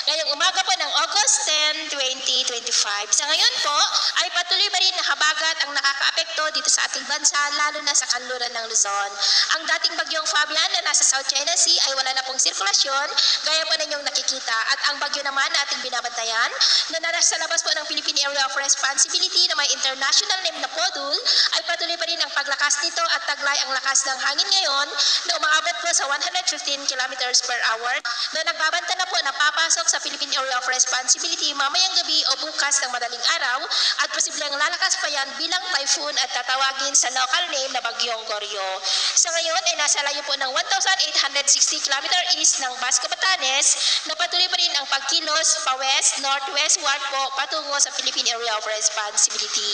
ngayong umaga po ng August 10, 2025. Sa ngayon po ay patuloy pa rin na habagat ang nakakaapekto dito sa ating bansa, lalo na sa kanluran ng Luzon. Ang dating bagyong Fabian na nasa South China Sea ay wala na pong sirkulasyon, gaya po ninyong nakikita. At ang bagyo naman na ating binabantayan na nasa labas po ng Philippine Area of Responsibility na may international name na PODUL ay patuloy pa rin ang paglakas nito at taglay ang lakas ng hangin ngayon na umaabot po sa 115 kilometers per hour na nagbabanta na po na papasok sa Philippine Area of Responsibility mamayang gabi o bukas ng madaling araw at posibleng lalakas pa yan bilang typhoon at tatawagin sa local name na Bagyong Goryo. Sa ngayon ay nasa layo po ng 1,860 km east ng Basco, Batanes na patuloy pa rin ang pagkilos pa-west, northwestward po patungo sa Philippine Area of Responsibility.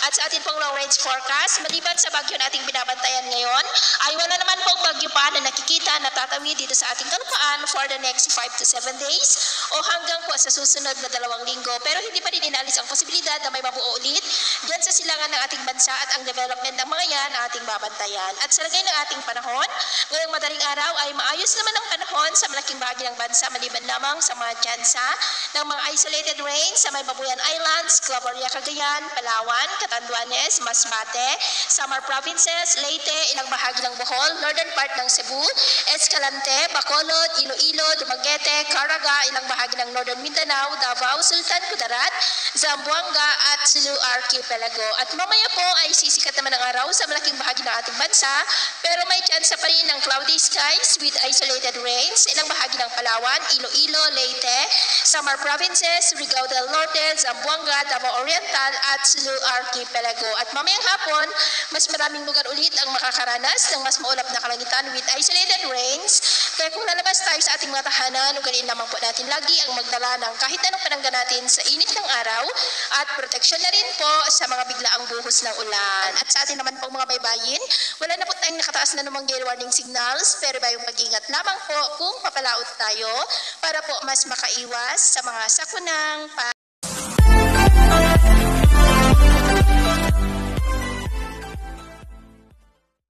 At sa ating pong long range forecast, maliban sa bagyo na ating binabantayan ngayon, ay wala naman pong bagyo pa na nakikita na tatawid dito sa ating kalupaan for the next 5 to 7 days o hanggang po sa susunod na 2 linggo. Pero hindi pa rin inalis ang posibilidad na may mabuo ulit dyan sa silangan ng ating bansa at ang development ng mga yan na ating babantayan. At sa lagay ng ating panahon, ngayong madaling araw ay maayos naman ang panahon sa malaking bahagi ng bansa maliban lamang sa mga tsansa ng mga isolated rain sa may Babuyan Islands, Claveria, Cagayan, Palawan, Catanduanes, Masbate, Samar Provinces, Leyte, ilang bahagi ng Bohol, northern part ng Cebu, Escalante, Bacolod, Iloilo, Dumaguete, Caraga, ilang bahagi ng northern Mindanao, Davao, Sultan, Kudarat, Zamboanga at Sulu Archipelago. At mamaya po ay sisikat naman ang araw sa malaking bahagi ng ating bansa pero may tsansa pa rin ng cloudy skies with isolated rains, ilang bahagi ng Palawan, Iloilo, Leyte, Samar Provinces, Rigao del Norte, Zamboanga, Davao Oriental at Sulu Archipelago. At mamayang hapon, mas maraming lugar ulit ang makakaranas ng mas maulap na kalangitan with isolated rains. Kaya kung lalabas tayo sa ating mga tahanan, ugarin naman po natin lagi ang magdala ng kahit anong panangga natin sa init ng araw at proteksyon na rin po sa mga biglaang buhos ng ulan. At sa atin naman pong mga baybayin, wala na po tayong nakataas na namang gale warning signals pero bayong mag-ingat lamang po kung papalaot tayo para po mas makaiwas sa mga sakunang